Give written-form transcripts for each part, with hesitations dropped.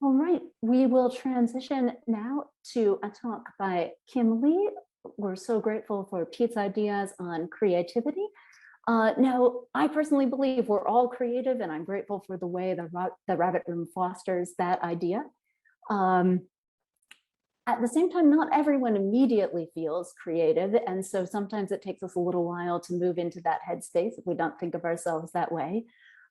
All right, we will transition now to a talk by Kim Lee. We're so grateful for Pete's ideas on creativity. Now, I personally believe we're all creative, and I'm grateful for the way the Rabbit Room fosters that idea. At the same time, not everyone immediately feels creative, and so sometimes it takes us a little while to move into that headspace if we don't think of ourselves that way.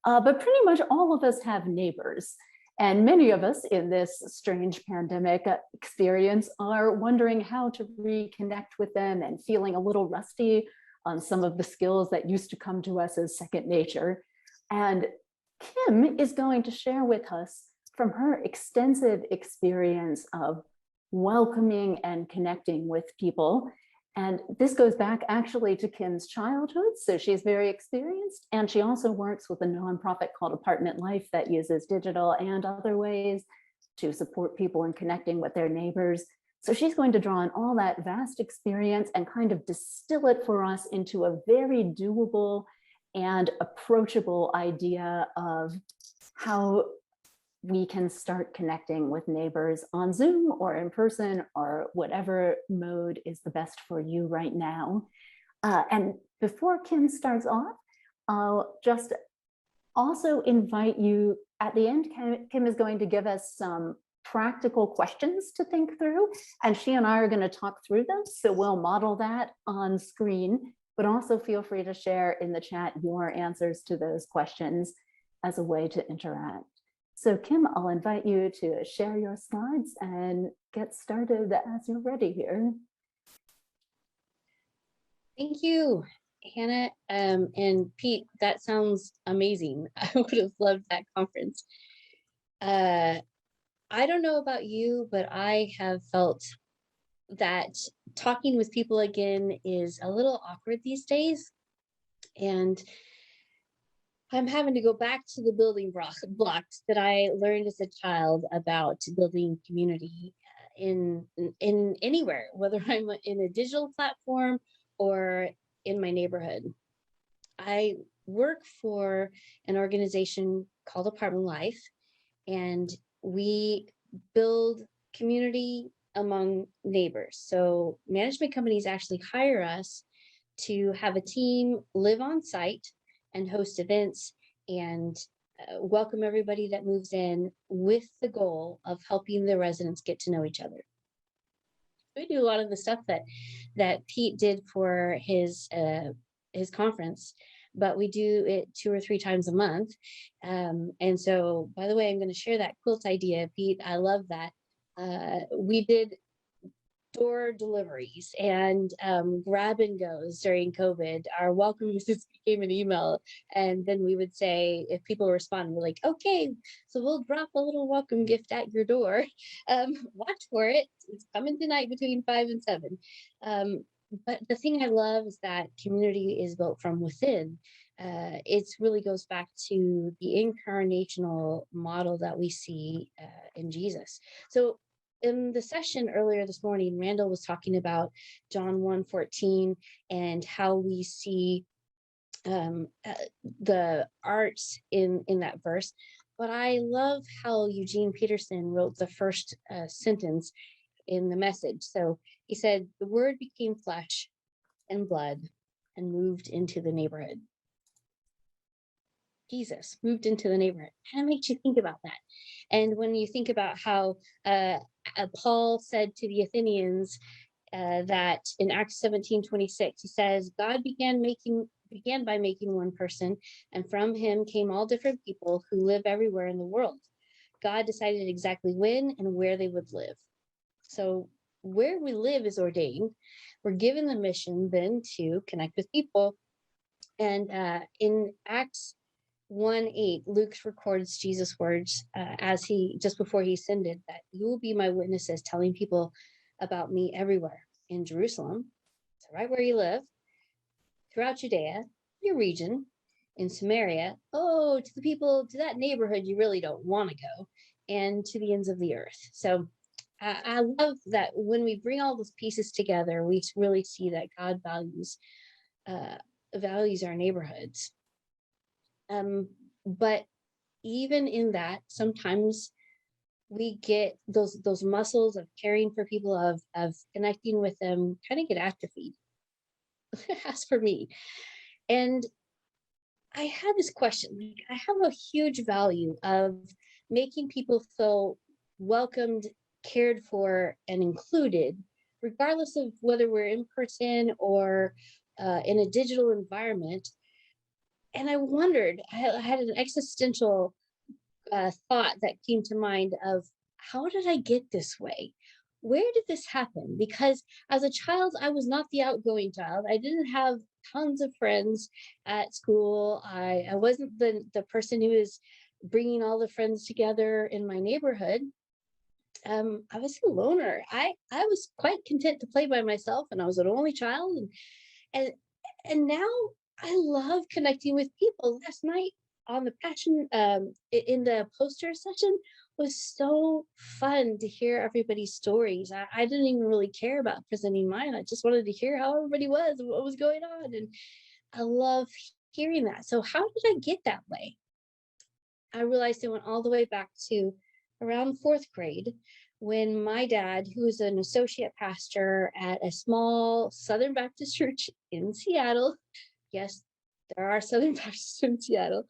But pretty much all of us have neighbors. And many of us in this strange pandemic experience are wondering how to reconnect with them and feeling a little rusty on some of the skills that used to come to us as second nature. And Kim is going to share with us from her extensive experience of welcoming and connecting with people. And this goes back actually to Kim's childhood, so she's very experienced. And she also works with a nonprofit called Apartment Life that uses digital and other ways to support people in connecting with their neighbors. So she's going to draw on all that vast experience and kind of distill it for us into a very doable and approachable idea of how we can start connecting with neighbors on Zoom or in person or whatever mode is the best for you right now. And before Kim starts off, I'll just also invite you at the end. Kim is going to give us some practical questions to think through, and she and I are going to talk through them. So we'll model that on screen, but also feel free to share in the chat your answers to those questions as a way to interact. So Kim, I'll invite you to share your slides and get started as you're ready here. Thank you, Hannah. And Pete, that sounds amazing. I would have loved that conference. I don't know about you, but I have felt that talking with people again is a little awkward these days. And I'm having to go back to the building blocks that I learned as a child about building community in anywhere, whether I'm in a digital platform or in my neighborhood. I work for an organization called Apartment Life, and we build community among neighbors. So management companies actually hire us to have a team live on site and host events and welcome everybody that moves in with the goal of helping the residents get to know each other. We do a lot of the stuff that Pete did for his conference, but we do it 2 or 3 times a month. And so, by the way, I'm going to share that quilt idea, Pete. I love that. We did door deliveries and grab and goes during COVID. Our welcome visits became an email, and then we would say, if people respond, we're like, okay, so we'll drop a little welcome gift at your door. Watch for it. It's coming tonight between 5 and 7. But the thing I love is that community is built from within. It really goes back to the incarnational model that we see in Jesus. So in the session earlier this morning, Randall was talking about John 1:14 and how we see the arts in that verse. But I love how Eugene Peterson wrote the first sentence in the Message. So he said, "The word became flesh and blood and moved into the neighborhood." Jesus moved into the neighborhood. Kind of makes you think about that. And when you think about how Paul said to the Athenians that in Acts 17:26, he says, God began by making one person, and from him came all different people who live everywhere in the world. God decided exactly when and where they would live. So where we live is ordained. We're given the mission then to connect with people. And in Acts 1:8, Luke records Jesus' words as just before he ascended, that you will be my witnesses, telling people about me everywhere, in Jerusalem, so right where you live, throughout Judea, your region, in Samaria, to the people, to that neighborhood you really don't want to go, and to the ends of the earth. So I love that when we bring all those pieces together, we really see that God values our neighborhoods. But even in that, sometimes we get those muscles of caring for people, of connecting with them, kind of get atrophied. As for me, and I had this question. Like, I have a huge value of making people feel welcomed, cared for, and included, regardless of whether we're in person or in a digital environment. And I wondered, I had an existential thought that came to mind of, how did I get this way? Where did this happen? Because as a child, I was not the outgoing child. I didn't have tons of friends at school. I wasn't the person who was bringing all the friends together in my neighborhood. I was a loner. I was quite content to play by myself, and I was an only child. And and now I love connecting with people. Last night on the passion, in the poster session, was so fun to hear everybody's stories. I didn't even really care about presenting mine. I just wanted to hear how everybody was and what was going on. And I love hearing that. So how did I get that way? I realized it went all the way back to around fourth grade, when my dad, who was an associate pastor at a small Southern Baptist church in Seattle — yes, there are Southern Baptists in Seattle,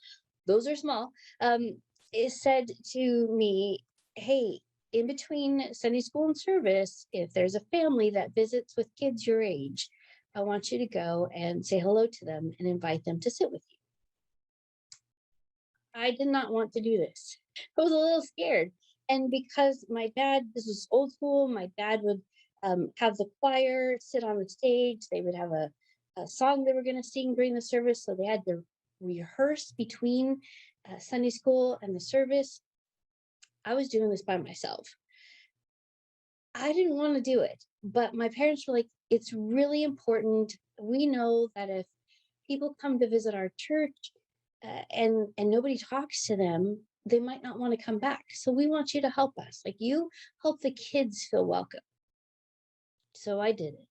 those are small — it said to me, "Hey, in between Sunday school and service, if there's a family that visits with kids your age, I want you to go and say hello to them and invite them to sit with you." I did not want to do this. I was a little scared. And because my dad, this was old school, my dad would have the choir sit on the stage. They would have a song they were going to sing during the service. So they had to rehearse between Sunday school and the service. I was doing this by myself. I didn't want to do it, but my parents were like, "It's really important. We know that if people come to visit our church, and nobody talks to them, they might not want to come back. So we want you to help us. Like, you help the kids feel welcome." So I did it.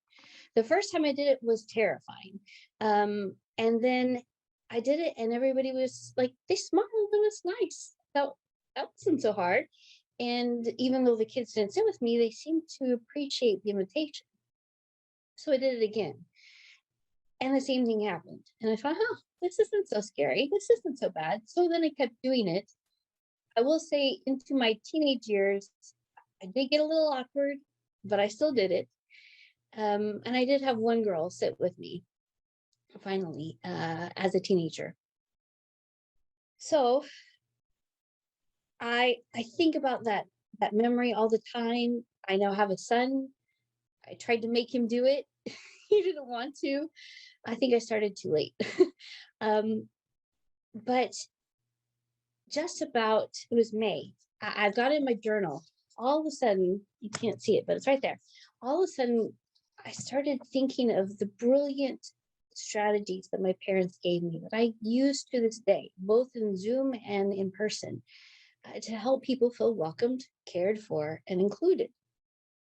The first time I did it was terrifying. And then I did it, and everybody was like, they smiled. It was nice. So that wasn't so hard. And even though the kids didn't sit with me, they seemed to appreciate the invitation. So I did it again. And the same thing happened. And I thought, oh, this isn't so scary. This isn't so bad. So then I kept doing it. I will say, into my teenage years, I did get a little awkward, but I still did it. And I did have one girl sit with me finally, as a teenager. So I think about that memory all the time. I now have a son. I tried to make him do it. He didn't want to. I think I started too late. um, but just about, it was May. I've got it in my journal. All of a sudden, you can't see it, but it's right there. All of a sudden, I started thinking of the brilliant strategies that my parents gave me that I use to this day, both in Zoom and in person, to help people feel welcomed, cared for, and included.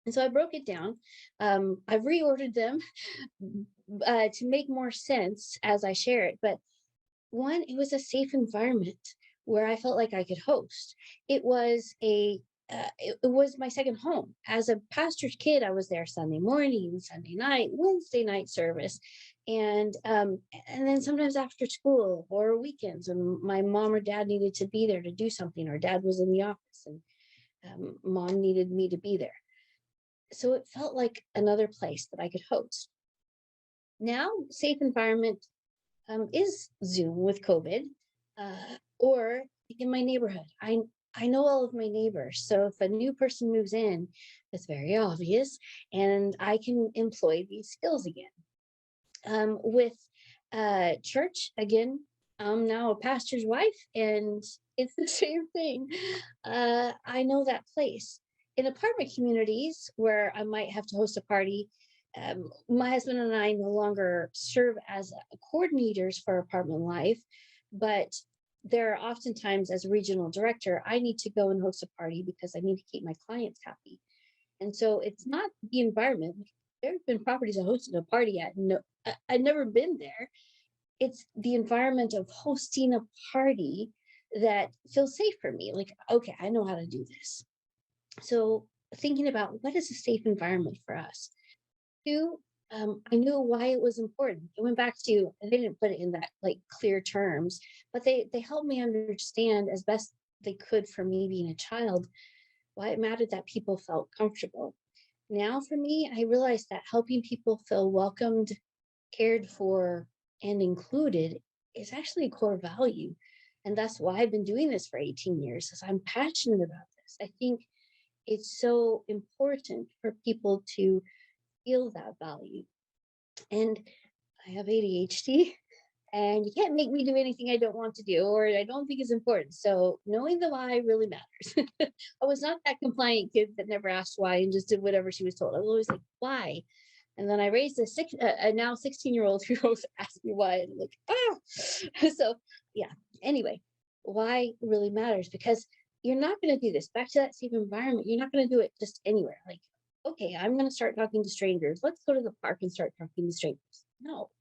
And so I broke it down. I've reordered them to make more sense as I share it. But one, it was a safe environment where I felt like I could host. It was it was my second home. As a pastor's kid, I was there Sunday morning, Sunday night, Wednesday night service, and then sometimes after school or weekends when my mom or dad needed to be there to do something, or dad was in the office and mom needed me to be there. So it felt like another place that I could host. Now, safe environment is Zoom with COVID, or in my neighborhood. I know all of my neighbors, so if a new person moves in, it's very obvious, and I can employ these skills again. With church, again, I'm now a pastor's wife, and it's the same thing. I know that place. In apartment communities where I might have to host a party, my husband and I no longer serve as coordinators for apartment life, but there are oftentimes, as a regional director, I need to go and host a party because I need to keep my clients happy. And so it's not the environment. There have been properties I hosted a party at. No, I've never been there. It's the environment of hosting a party that feels safe for me. Like, okay, I know how to do this. So thinking about what is a safe environment for us. Two, I knew why it was important. It went back to, I didn't put it in that like clear terms, but they helped me understand as best they could for me being a child why it mattered that people felt comfortable. Now for me, I realized that helping people feel welcomed, cared for, and included is actually a core value. And that's why I've been doing this for 18 years, is I'm passionate about this. I think it's so important for people to feel that value. And I have ADHD, and you can't make me do anything I don't want to do or I don't think is important. So knowing the why really matters. I was not that compliant kid that never asked why and just did whatever she was told. I was always like, why? And then I raised a now 16-year-old who always asks me why. And I'm like, ah. So yeah. Anyway, why really matters, because you're not going to do this. Back to that safe environment. You're not going to do it just anywhere. Like, okay, I'm going to start talking to strangers. Let's go to the park and start talking to strangers. No,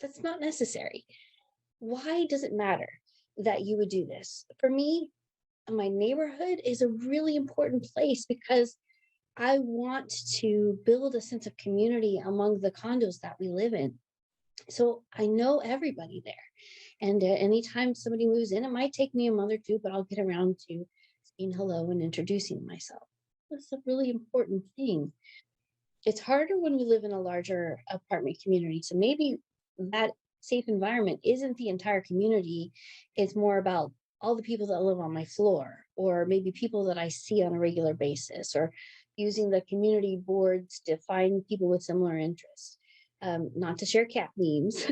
that's not necessary. Why does it matter that you would do this? For me, my neighborhood is a really important place because I want to build a sense of community among the condos that we live in. So I know everybody there. And anytime somebody moves in, it might take me a month or two, but I'll get around to saying hello and introducing myself. That's a really important thing. It's harder when we live in a larger apartment community. So maybe that safe environment isn't the entire community. It's more about all the people that live on my floor, or maybe people that I see on a regular basis, or using the community boards to find people with similar interests. Not to share cat memes,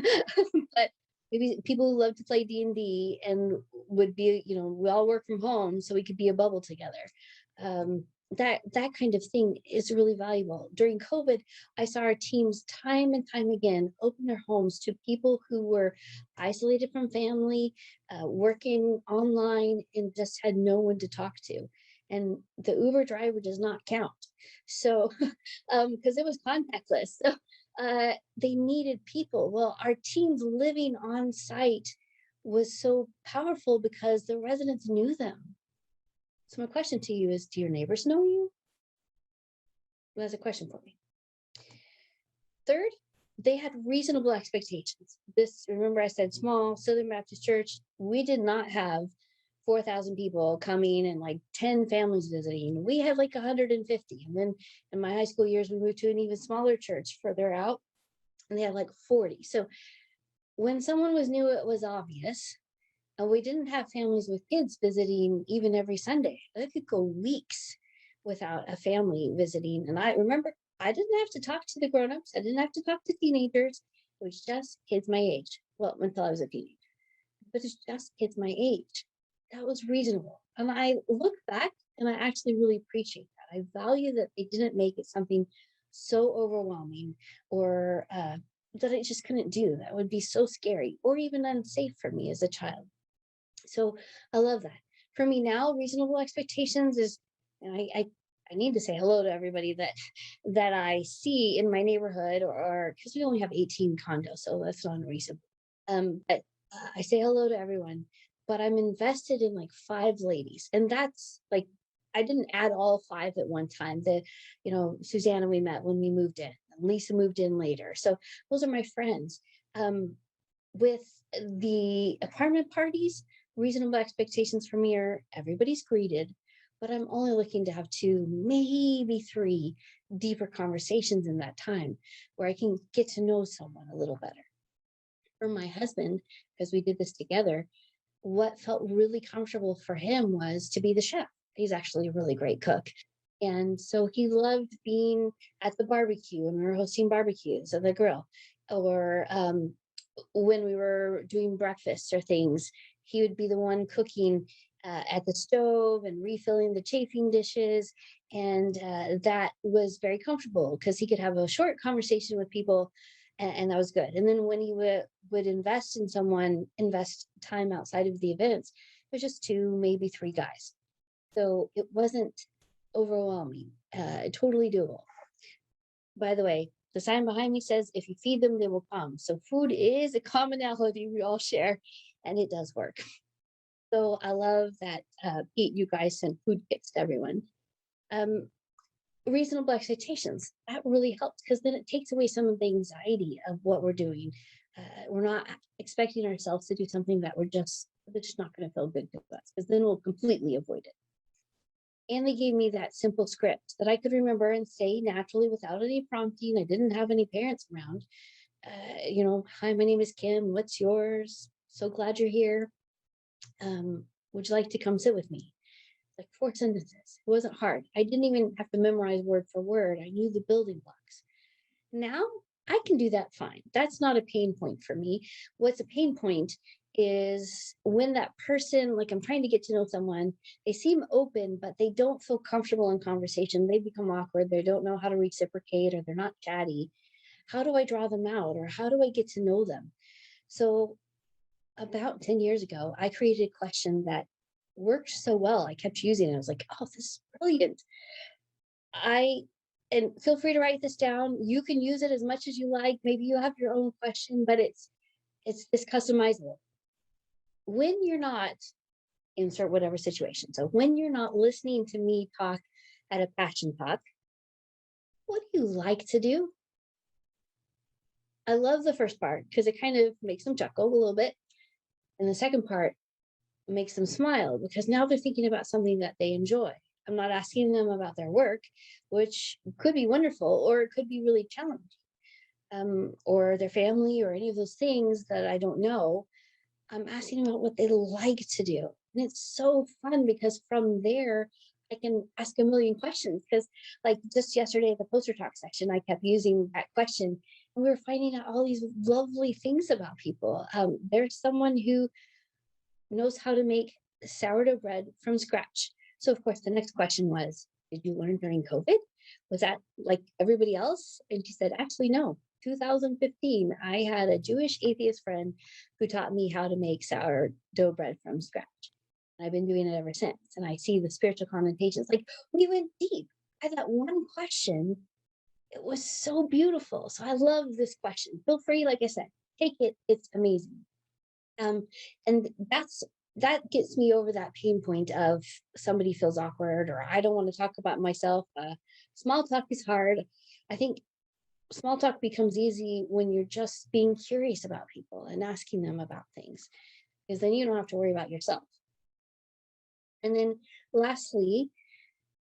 but maybe people who love to play D&D and would be, we all work from home, so we could be a bubble together. That kind of thing is really valuable. During COVID, I saw our teams time and time again open their homes to people who were isolated from family, working online, and just had no one to talk to. And the Uber driver does not count. So, because it was contactless. So, they needed people. Well, our teams living on site was so powerful because the residents knew them. So my question to you is, do your neighbors know you? Who has a question for me? Third, they had reasonable expectations. This, remember I said small Southern Baptist church, we did not have 4,000 people coming and like 10 families visiting. We had like 150. And then in my high school years, we moved to an even smaller church further out, and they had like 40. So when someone was new, it was obvious. And we didn't have families with kids visiting even every Sunday. I could go weeks without a family visiting. And I remember I didn't have to talk to the grown-ups. I didn't have to talk to teenagers. It was just kids my age. Well, until I was a teenager. But it's just kids my age. That was reasonable. And I look back and I actually really appreciate that. I value that they didn't make it something so overwhelming, or that I just couldn't do. That would be so scary or even unsafe for me as a child. So I love that. For me now, reasonable expectations is, and I need to say hello to everybody that I see in my neighborhood, or because we only have 18 condos, so that's not unreasonable. But I say hello to everyone, but I'm invested in like 5 ladies, and that's like I didn't add all 5 at one time. Susanna we met when we moved in, and Lisa moved in later, so those are my friends. With the apartment parties, reasonable expectations for me are everybody's greeted, but I'm only looking to have 2, maybe 3 deeper conversations in that time where I can get to know someone a little better. For my husband, because we did this together, what felt really comfortable for him was to be the chef. He's actually a really great cook. And so he loved being at the barbecue, and we were hosting barbecues at the grill, or when we were doing breakfast or things, he would be the one cooking at the stove and refilling the chafing dishes. And that was very comfortable because he could have a short conversation with people, and that was good. And then when he would invest in someone, invest time outside of the events, it was just 2, maybe 3 guys. So it wasn't overwhelming, totally doable. By the way, the sign behind me says, if you feed them, they will come. So food is a commonality we all share, and it does work. So I love that, Pete, you guys sent food kits to everyone. Um, Reasonable expectations, that really helps because then it takes away some of the anxiety of what we're doing. We're not expecting ourselves to do something that that's just not going to feel good to us, because then we'll completely avoid it. And they gave me that simple script that I could remember and say naturally without any prompting. I didn't have any parents around. Hi, my name is Kim. What's yours? So glad you're here. Would you like to come sit with me? Like 4 sentences. It wasn't hard. I didn't even have to memorize word for word. I knew the building blocks. Now I can do that fine. That's not a pain point for me. What's a pain point is when that person, like I'm trying to get to know someone, they seem open, but they don't feel comfortable in conversation. They become awkward. They don't know how to reciprocate, or they're not chatty. How do I draw them out, or how do I get to know them? So about 10 years ago, I created a question that worked so well. I kept using it. I was like, oh, this is brilliant. I and feel free to write this down. You can use it as much as you like. Maybe you have your own question, but it's this customizable. When you're not, insert whatever situation. So when you're not listening to me talk at a passion talk, what do you like to do? I love the first part because it kind of makes them chuckle a little bit. And the second part makes them smile because now they're thinking about something that they enjoy. I'm not asking them about their work, which could be wonderful or it could be really challenging, or their family or any of those things that I don't know. I'm asking them about what they like to do. And it's so fun because from there, I can ask a million questions. Because, like just yesterday at the poster talk section, I kept using that question and we were finding out all these lovely things about people. There's someone who knows how to make sourdough bread from scratch. So, of course, the next question was, did you learn during COVID? Was that like everybody else? And she said, actually, no. 2015, I had a Jewish atheist friend who taught me how to make sourdough bread from scratch. I've been doing it ever since. And I see the spiritual connotations. Like we went deep. I that one question, it was so beautiful. So I love this question. Feel free, like I said, take it. It's amazing. Um, and that gets me over that pain point of somebody feels awkward or I don't want to talk about myself. Small talk is hard. I think small talk becomes easy when you're just being curious about people and asking them about things, because then you don't have to worry about yourself. And then lastly,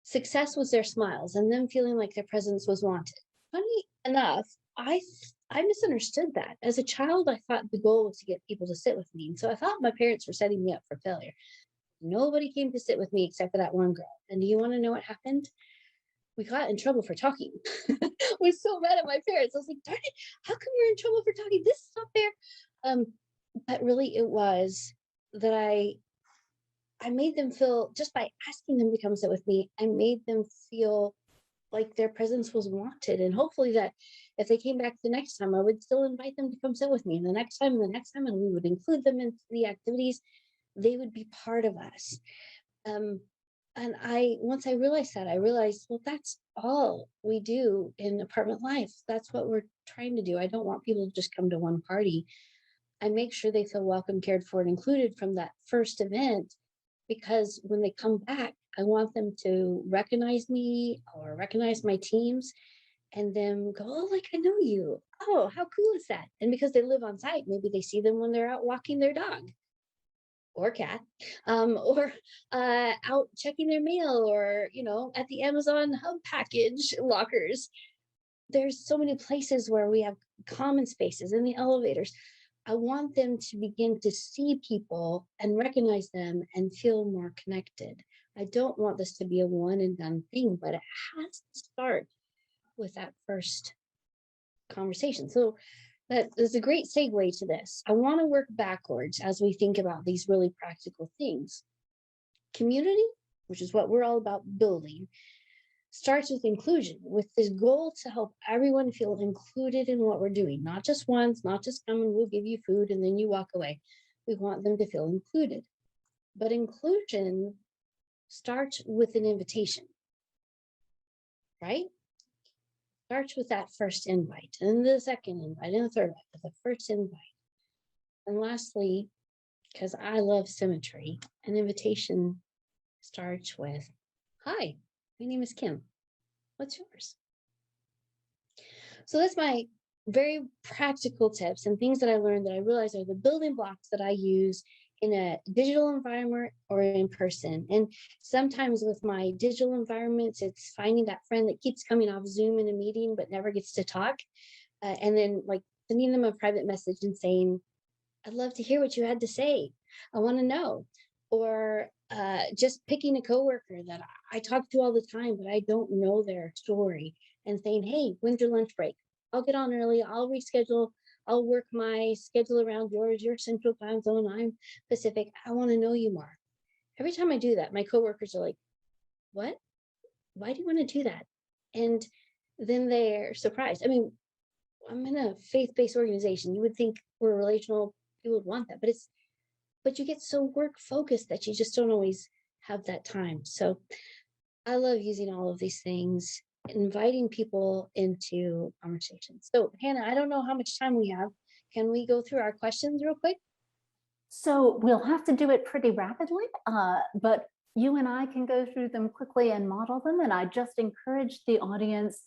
success was their smiles and them feeling like their presence was wanted. Funny enough, I misunderstood that. As a child, I thought the goal was to get people to sit with me. And so I thought my parents were setting me up for failure. Nobody came to sit with me except for that one girl. And do you want to know what happened? We got in trouble for talking. I was so mad at my parents. I was like, darn it, how come you're in trouble for talking? This is not fair. But really it was that I made them feel, just by asking them to come sit with me, I made them feel like their presence was wanted. And hopefully that if they came back the next time, I would still invite them to come sit with me. And the next time, and the next time, and we would include them into the activities. They would be part of us. Um, and once I realized that, I realized, well, that's all we do in apartment life. That's what we're trying to do. I don't want people to just come to one party. I make sure they feel welcome, cared for, and included from that first event, because when they come back, I want them to recognize me or recognize my teams and then go, oh, like I know you. Oh, how cool is that? And because they live on site, maybe they see them when they're out walking their dog or cat, or out checking their mail, or at the Amazon hub package lockers. There's so many places where we have common spaces in the elevators. I want them to begin to see people and recognize them and feel more connected. I don't want this to be a one and done thing, but it has to start with that first conversation. So that is a great segue to this. I want to work backwards as we think about these really practical things. Community, which is what we're all about building, starts with inclusion, with this goal to help everyone feel included in what we're doing, not just once, not just come and we'll give you food and then you walk away. We want them to feel included. But inclusion starts with an invitation, right? Starts with that first invite, and the second invite, and the third invite, but the first invite. And lastly, because I love symmetry, an invitation starts with, hi, My name is Kim. What's yours? So that's my very practical tips and things that I learned that I realize are the building blocks that I use in a digital environment or in person. And sometimes with my digital environments, it's finding that friend that keeps coming off Zoom in a meeting but never gets to talk. And then like sending them a private message and saying, I'd love to hear what you had to say. I want to know. Or just picking a coworker that I talk to all the time, but I don't know their story and saying, hey, when's your lunch break? I'll get on early. I'll reschedule. I'll work my schedule around yours. You're Central Time Zone. I'm Pacific. I want to know you more. Every time I do that, my coworkers are like, what? Why do you want to do that? And then they're surprised. I mean, I'm in a faith-based organization. You would think we're relational, people would want that, but you get so work focused that you just don't always have that time. So I love using all of these things, inviting people into conversations. So Hannah, I don't know how much time we have. Can we go through our questions real quick? So we'll have to do it pretty rapidly, but you and I can go through them quickly and model them. And I just encourage the audience,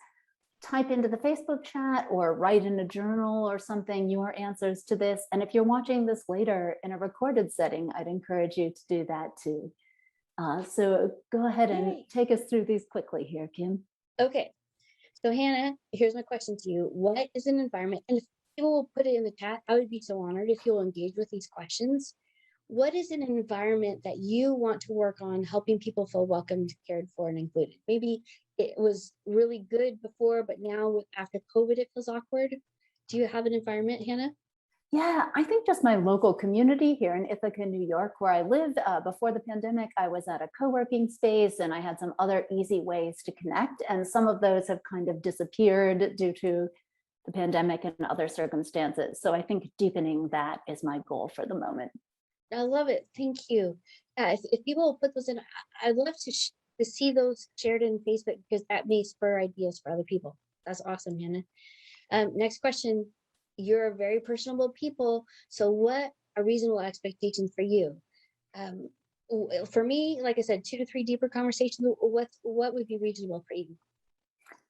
type into the Facebook chat or write in a journal or something your answers to this. And if you're watching this later in a recorded setting, I'd encourage you to do that too. So go ahead and take us through these quickly here, Kim. Okay. So Hannah, here's my question to you. What is an environment? And if people will put it in the chat, I would be so honored if you'll engage with these questions. What is an environment that you want to work on helping people feel welcomed, cared for, and included? Maybe it was really good before, but now after COVID, it feels awkward. Do you have an environment, Hannah? Yeah, I think just my local community here in Ithaca, New York, where I lived before the pandemic, I was at a co-working space and I had some other easy ways to connect. And some of those have kind of disappeared due to the pandemic and other circumstances. So I think deepening that is my goal for the moment. I love it. Thank you. Yeah, if people will put those in, I'd love to see those shared in Facebook because that may spur ideas for other people. That's awesome, Hannah. Next question. You're very personable people. So what are reasonable expectations for you? For me, like I said, 2 to 3 deeper conversations. What would be reasonable for you?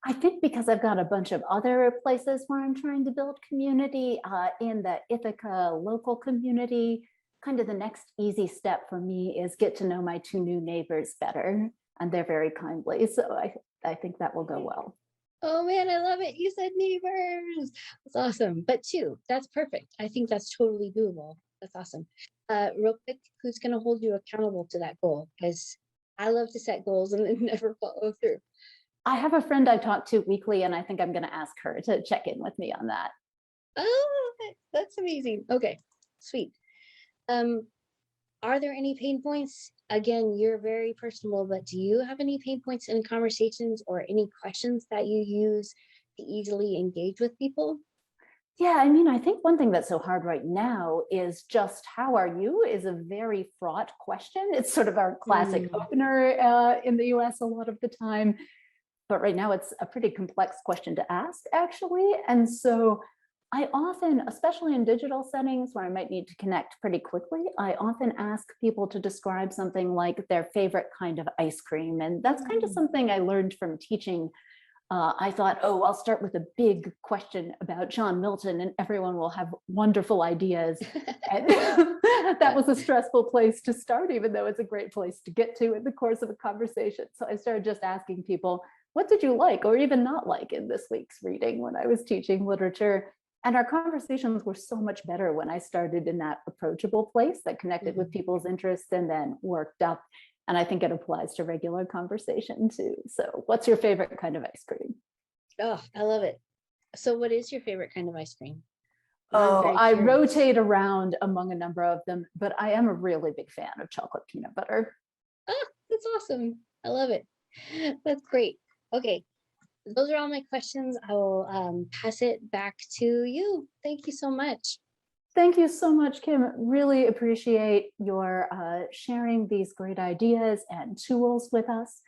I think because I've got a bunch of other places where I'm trying to build community in the Ithaca local community, kind of the next easy step for me is get to know my 2 new neighbors better. And they're very kindly. So I think that will go well. Oh man, I love it. You said neighbors. That's awesome. But 2, that's perfect. I think that's totally doable. That's awesome. Real quick, who's going to hold you accountable to that goal? Because I love to set goals and then never follow through. I have a friend I talk to weekly, and I think I'm going to ask her to check in with me on that. Oh, that's amazing. Okay, sweet. Are there any pain points? Again, you're very personal, but do you have any pain points in conversations or any questions that you use to easily engage with people? Yeah, I mean, I think one thing that's so hard right now is just how are you is a very fraught question. It's sort of our classic opener in the US a lot of the time. But right now it's a pretty complex question to ask, actually. And so I often, especially in digital settings where I might need to connect pretty quickly, I often ask people to describe something like their favorite kind of ice cream. And that's kind of something I learned from teaching. I thought, oh, I'll start with a big question about John Milton and everyone will have wonderful ideas. And that was a stressful place to start, even though it's a great place to get to in the course of a conversation. So I started just asking people, what did you like or even not like in this week's reading when I was teaching literature? And our conversations were so much better when I started in that approachable place that connected with people's interests and then worked up. And I think it applies to regular conversation too. So what's your favorite kind of ice cream? Oh, I love it. So what is your favorite kind of ice cream? Oh, I rotate around among a number of them, but I am a really big fan of chocolate peanut butter. Oh, that's awesome. I love it. That's great. Okay, those are all my questions. I will pass it back to you. Thank you so much. Thank you so much, Kim. Really appreciate your sharing these great ideas and tools with us.